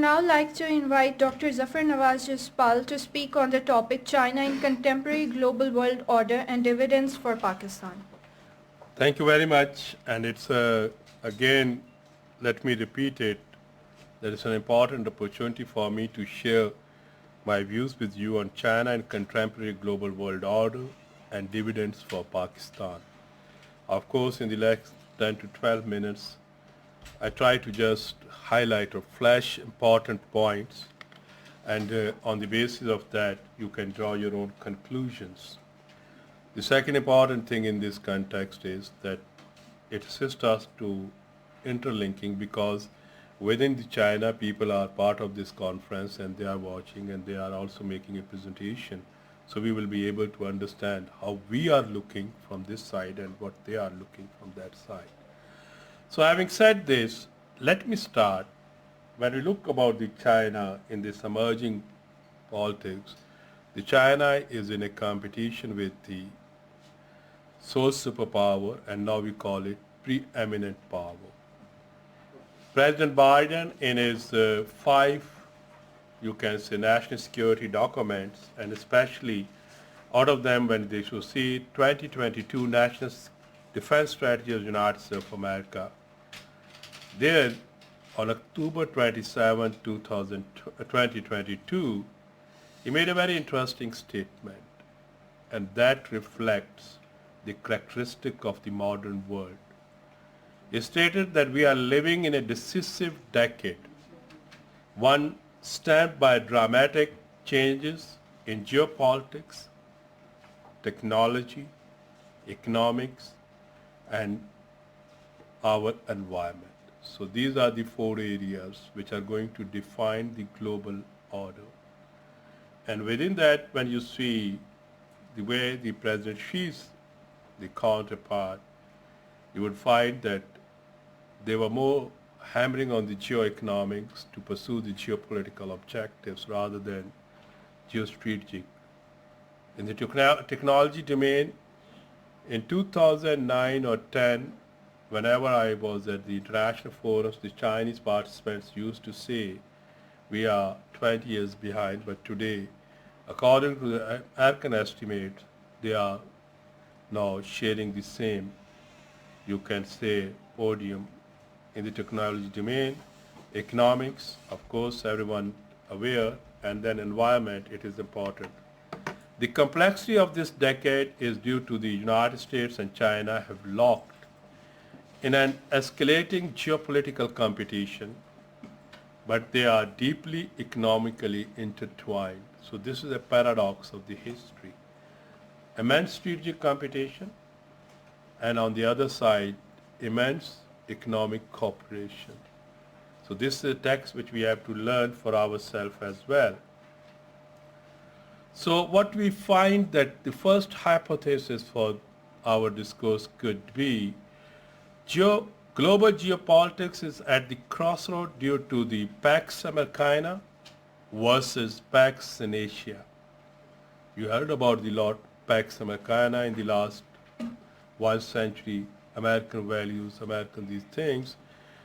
now like to invite Dr. Zafar Nawaz Jaspal to speak on the topic China in Contemporary Global World Order and Dividends for Pakistan. Thank you very much. And it's, again, let me repeat it, that it's an important opportunity for me to share my views with you on China and contemporary global world order and dividends for Pakistan. Of course, in the next 10 to 12 minutes, I try to just highlight or flash important points, and on the basis of that, you can draw your own conclusions. The second important thing in this context is that it assists us to interlinking, because within the China, people are part of this conference and they are watching and they are also making a presentation. So we will be able to understand how we are looking from this side and what they are looking from that side. So having said this, let me start. When we look about the China in this emerging politics, the China is in a competition with the sole superpower, and now we call it preeminent power. President Biden, in his five, you can say, national security documents, and especially out of them when they should see 2022 National Defense Strategy of the United States of America, there on October 27, 2022, he made a very interesting statement, and that reflects the characteristic of the modern world. He stated that we are living in a decisive decade, one stamped by dramatic changes in geopolitics, technology, economics, and our environment. So these are the four areas which are going to define the global order. And within that, when you see the way the President Xi's the counterpart, you would find that they were more hammering on the geoeconomics to pursue the geopolitical objectives rather than geostrategic. In the technology domain, in 2009 or 10, whenever I was at the international forums, the Chinese participants used to say, we are 20 years behind, but today, according to the American estimates, they are now sharing the same, you can say, podium in the technology domain. Economics, of course, everyone aware, and then environment, it is important. The complexity of this decade is due to the United States and China have locked in an escalating geopolitical competition, but they are deeply economically intertwined. So this is a paradox of the history. Immense strategic competition, and on the other side, immense economic cooperation. So this is a text which we have to learn for ourselves as well. So what we find that the first hypothesis for our discourse could be global geopolitics is at the crossroad due to the Pax Americana versus Pax in Asia. You heard about the lot Pax Americana in the last 1 century, American values, American these things.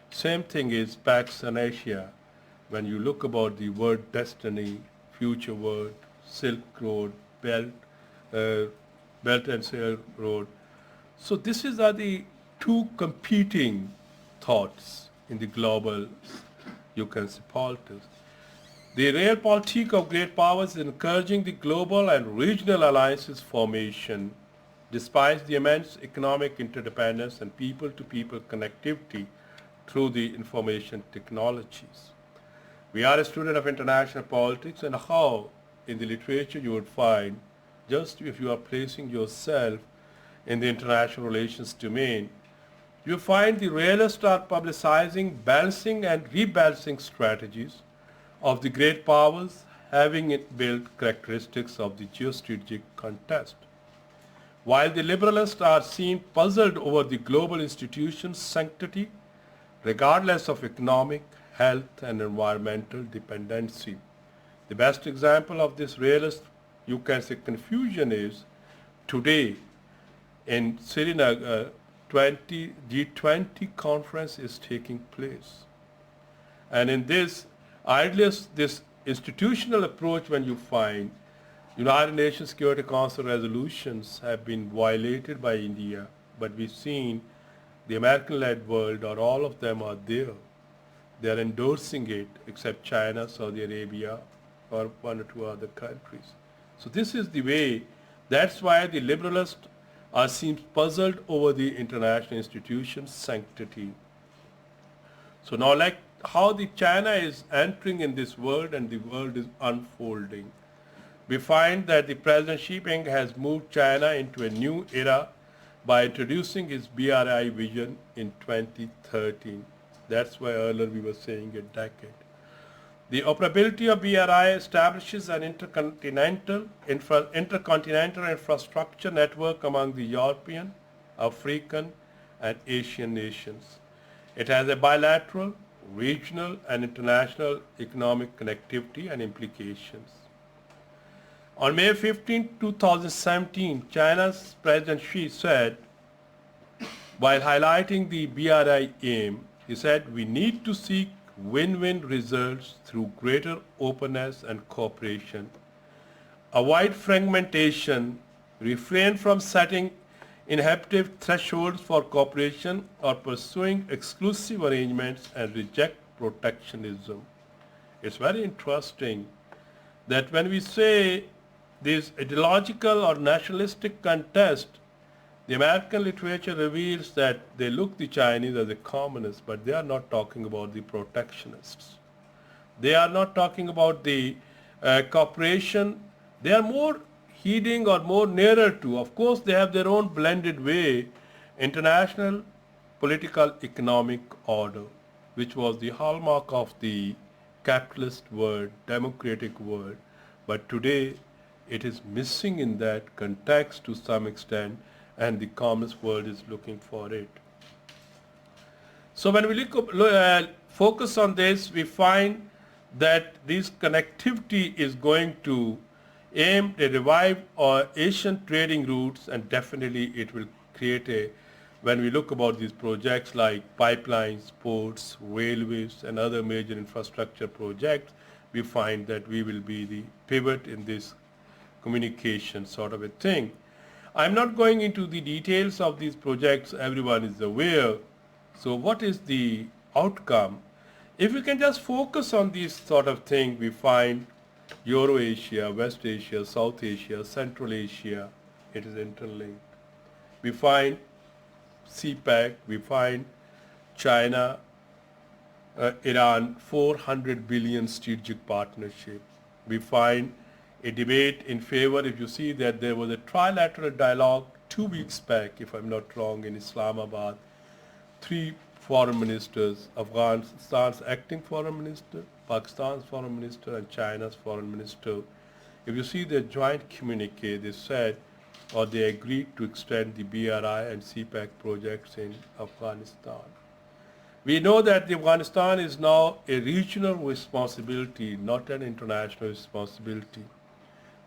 Same thing is Pax in Asia. When you look about the word destiny, future world, Silk Road, Belt and Silk Road. So this are the two competing thoughts in the global, you can say, politics. The realpolitik of great powers is encouraging the global and regional alliances formation despite the immense economic interdependence and people-to-people connectivity through the information technologies. We are a student of international politics, and how in the literature you would find, just if you are placing yourself in the international relations domain, you find the realists are publicizing balancing and rebalancing strategies of the great powers having built characteristics of the geostrategic contest. While the liberalists are seen puzzled over the global institutions' sanctity, regardless of economic, health, and environmental dependency. The best example of this realist, you can say, confusion is today in Srinagar, G20 conference is taking place. And in this, Ideally, this institutional approach, when you find United Nations Security Council resolutions have been violated by India, but we've seen the American-led world, or all of them are there. They are endorsing it, except China, Saudi Arabia, or one or two other countries. So this is the way. That's why the liberalists seem puzzled over the international institutions' sanctity. So now, like how the China is entering in this world and the world is unfolding, we find that the President Xi Jinping has moved China into a new era by introducing his BRI vision in 2013. That's why earlier we were saying a decade. The operability of BRI establishes an intercontinental infrastructure network among the European, African, and Asian nations. It has a bilateral, regional, and international economic connectivity and implications. On May 15, 2017, China's President Xi said, while highlighting the BRI aim, he said, "We need to seek win-win results through greater openness and cooperation, avoid fragmentation, refrain from setting inhibitive thresholds for cooperation or pursuing exclusive arrangements, and reject protectionism." It's very interesting that when we say this ideological or nationalistic contest, the American literature reveals that they look the Chinese as the communists, but they are not talking about the protectionists. They are not talking about the cooperation. They are more heeding or more nearer to, of course they have their own blended way, international political economic order, which was the hallmark of the capitalist world, democratic world. But today it is missing in that context to some extent, and the communist world is looking for it. So when we focus on this, we find that this connectivity is going to aim to revive our Asian trading routes, and definitely it will create a, when we look about these projects like pipelines, ports, railways, and other major infrastructure projects, we find that we will be the pivot in this communication sort of a thing. I'm not going into the details of these projects, everyone is aware. So what is the outcome? If we can just focus on this sort of thing, we find Euro-Asia, West Asia, South Asia, Central Asia, it is interlinked. We find CPEC, we find China, Iran, 400 billion strategic partnership. We find a debate in favor, if you see that there was a trilateral dialogue 2 weeks back, if I'm not wrong, in Islamabad. 3 foreign ministers, Afghanistan's acting foreign minister, Pakistan's foreign minister, and China's foreign minister. If you see their joint communique, they said, or they agreed to extend the BRI and CPEC projects in Afghanistan. We know that Afghanistan is now a regional responsibility, not an international responsibility.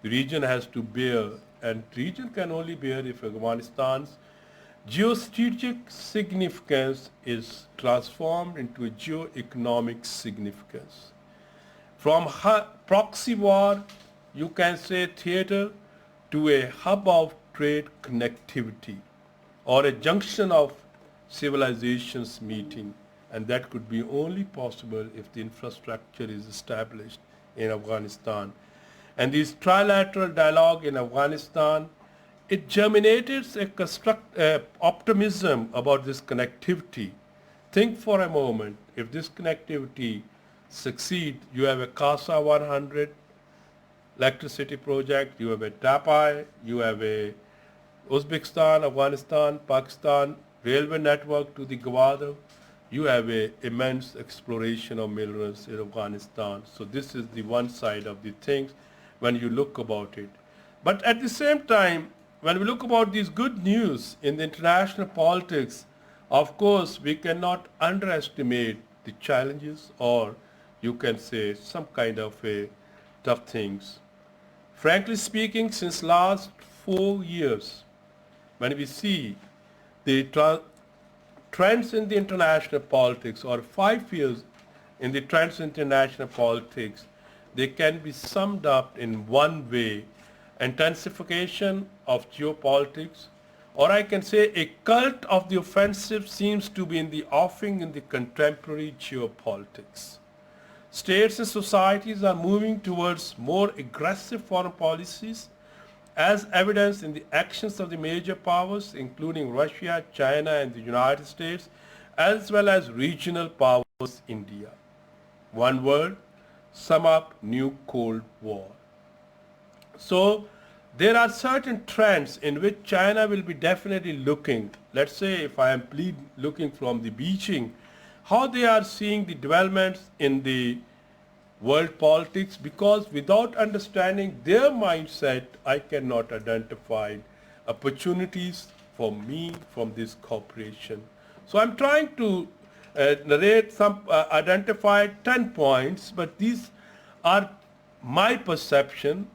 The region has to bear, and region can only bear if Afghanistan's geostrategic significance is transformed into a geo-economic significance. From proxy war, you can say theater, to a hub of trade connectivity, or a junction of civilizations meeting, and that could be only possible if the infrastructure is established in Afghanistan. And this trilateral dialogue in Afghanistan, it germinated a optimism about this connectivity. Think for a moment, if this connectivity succeeds, you have a CASA 100 electricity project, you have a TAPI, you have a Uzbekistan, Afghanistan, Pakistan railway network to the Gwadar, you have an immense exploration of minerals in Afghanistan. So this is the one side of the things when you look about it. But at the same time, when we look about these good news in the international politics, of course, we cannot underestimate the challenges, or you can say some kind of a tough things. Frankly speaking, since last 4 years, when we see the trends in the international politics, or 5 years in the trends in international politics, they can be summed up in one way: intensification of geopolitics, or I can say a cult of the offensive seems to be in the offing in the contemporary geopolitics. States and societies are moving towards more aggressive foreign policies, as evidenced in the actions of the major powers, including Russia, China, and the United States, as well as regional powers, India. One word, sum up: new Cold War. So there are certain trends in which China will be definitely looking. Let's say if I am looking from the Beijing, how they are seeing the developments in the world politics, because without understanding their mindset, I cannot identify opportunities for me from this cooperation. So I'm trying to narrate identify 10 points, but these are my perception.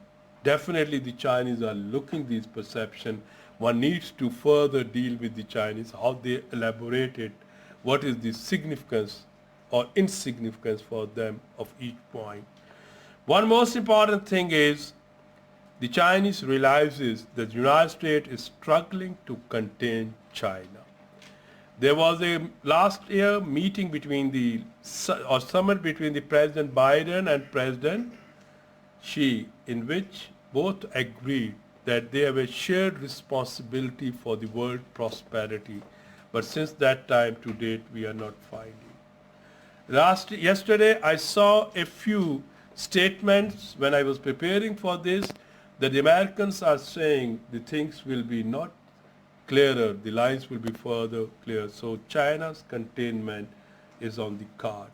Definitely the Chinese are looking these perception. One needs to further deal with the Chinese, how they elaborated, what is the significance or insignificance for them of each point. One most important thing is the Chinese realizes that the United States is struggling to contain China. There was a last year meeting between summit between the President Biden and President Xi, in which both agreed that they have a shared responsibility for the world prosperity. But since that time to date, we are not finding. Yesterday, I saw a few statements when I was preparing for this, that the Americans are saying the things will be not clearer, the lines will be further clear. So China's containment is on the card.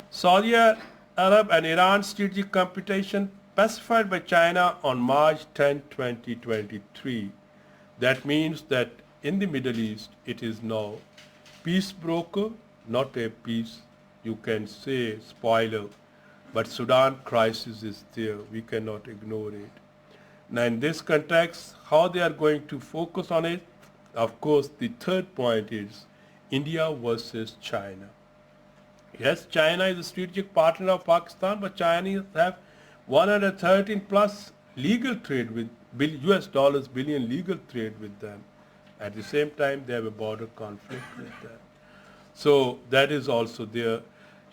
Saudi Arab and Iran strategic competition specified by China on March 10, 2023. That means that in the Middle East, it is now peace broker, not a peace, you can say, spoiler. But Sudan crisis is there. We cannot ignore it. Now in this context, how they are going to focus on it? Of course, the third point is India versus China. Yes, China is a strategic partner of Pakistan, but Chinese have 113 plus legal trade with US dollars billion legal trade with them. At the same time, they have a border conflict with them. So that is also there.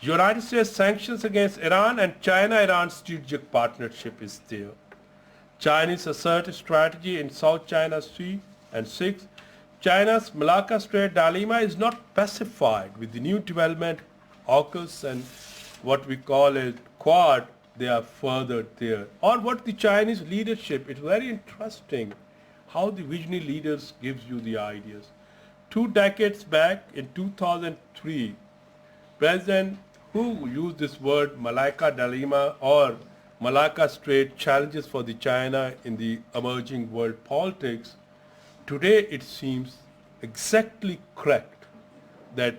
United States sanctions against Iran and China-Iran strategic partnership is there. Chinese assertive strategy in South China Sea. And 6, China's Malacca Strait dilemma is not pacified with the new development AUKUS and what we call a Quad. They are further there. Or what the Chinese leadership, it's very interesting how the visionary leaders gives you the ideas. 2 decades back in 2003, President who used this word Malacca dilemma or Malacca Strait challenges for the China in the emerging world politics, today it seems exactly correct that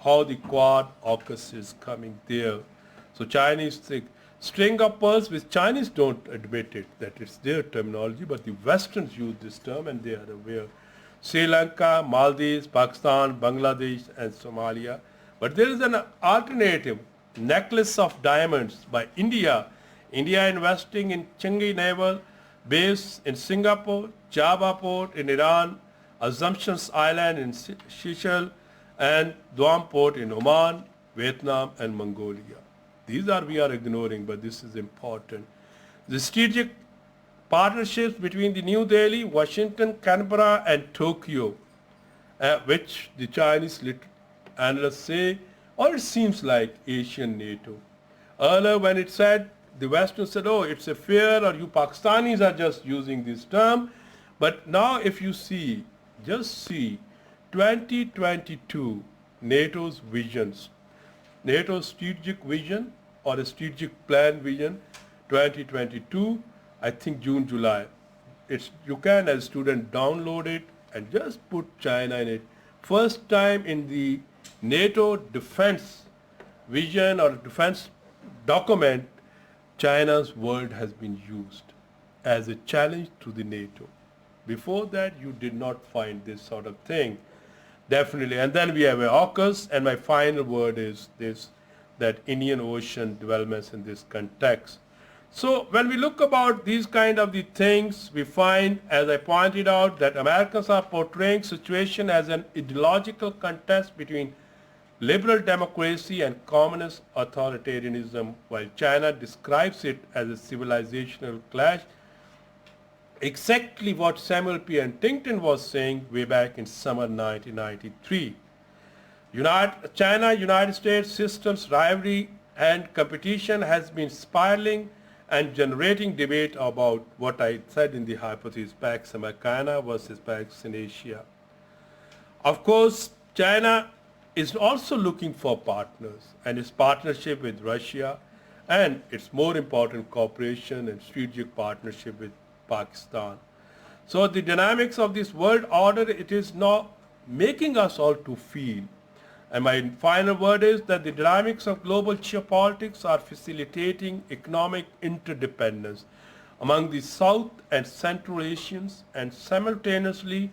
how the Quad AUKUS is coming there. So Chinese think string of pearls, which Chinese don't admit it, that it's their terminology, but the Westerns use this term and they are aware. Sri Lanka, Maldives, Pakistan, Bangladesh and Somalia. But there is an alternative, necklace of diamonds by India. India investing in Changi Naval Base in Singapore, Java Port in Iran, Assumptions Island in Seychelles, and Duam Port in Oman, Vietnam and Mongolia. These are we are ignoring, but this is important. The strategic partnerships between the New Delhi, Washington, Canberra and Tokyo, which the Chinese analysts say, or it seems like Asian NATO. Earlier when it said, the Western said, oh, it's a fear, or you Pakistanis are just using this term. But now if you see, just see 2022 NATO's visions, NATO's strategic vision or a strategic plan vision 2022, I think June, July. You can as a student download it and just put China in it. First time in the NATO defense vision or defense document, China's word has been used as a challenge to the NATO. Before that, you did not find this sort of thing. Definitely. And then we have AUKUS, and my final word is this. that Indian Ocean developments in this context. So when we look about these kind of the things, we find, as I pointed out, that Americans are portraying situation as an ideological contest between liberal democracy and communist authoritarianism, while China describes it as a civilizational clash. Exactly what Samuel P. Huntington was saying way back in summer 1993. China-United States systems rivalry and competition has been spiraling and generating debate about what I said in the hypothesis, Pax Americana versus Pax in Asia. Of course, China is also looking for partners, and its partnership with Russia and its more important cooperation and strategic partnership with Pakistan. So the dynamics of this world order, it is now making us all to feel. And my final word is that the dynamics of global geopolitics are facilitating economic interdependence among the South and Central Asians and simultaneously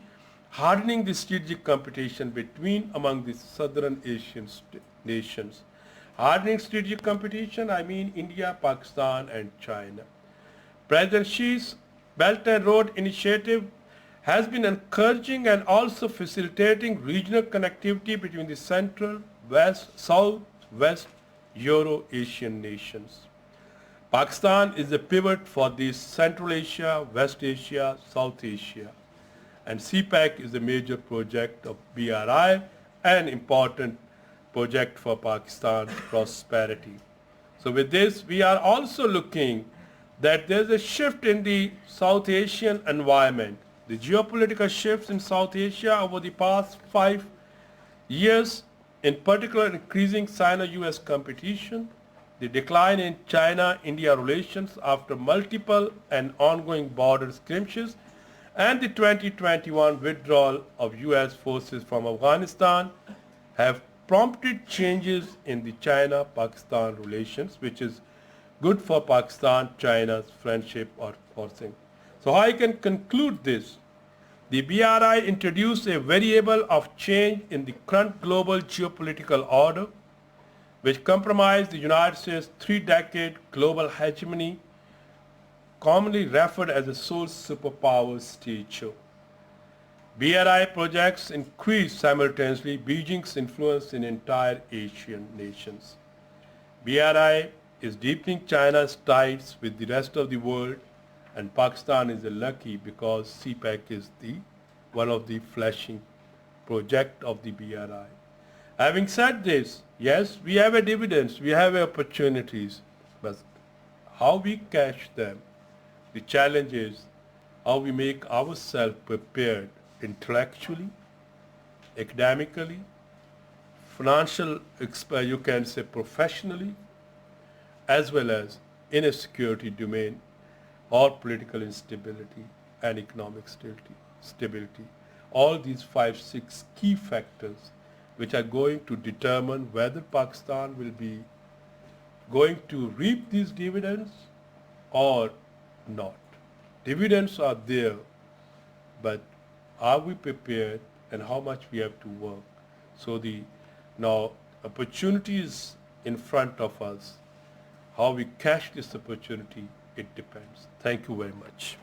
hardening the strategic competition among the Southern Asian nations. Hardening strategic competition, I mean India, Pakistan and China. President Xi's Belt and Road Initiative has been encouraging and also facilitating regional connectivity between the Central, West, South, West, Euro-Asian nations. Pakistan is a pivot for these Central Asia, West Asia, South Asia. And CPEC is a major project of BRI, an important project for Pakistan's prosperity. So with this, we are also looking that there's a shift in the South Asian environment. The geopolitical shifts in South Asia over the past 5 years, in particular increasing China-US competition, the decline in China-India relations after multiple and ongoing border skirmishes, and the 2021 withdrawal of US forces from Afghanistan have prompted changes in the China-Pakistan relations, which is good for Pakistan-China's friendship or forcing. So I can conclude this. The BRI introduced a variable of change in the current global geopolitical order, which compromised the United States' 3-decade global hegemony, commonly referred as a sole superpower stature. BRI projects increase simultaneously Beijing's influence in entire Asian nations. BRI is deepening China's ties with the rest of the world, and Pakistan is lucky because CPEC is one of the flashing project of the BRI. Having said this, yes, we have a dividends, we have opportunities, but how we cash them, the challenge is how we make ourselves prepared intellectually, academically, you can say professionally, as well as in a security domain or political instability and economic stability. All these 5-6 key factors which are going to determine whether Pakistan will be going to reap these dividends or not. Dividends are there, but are we prepared and how much we have to work? So now opportunity is in front of us. How we cash this opportunity, it depends. Thank you very much.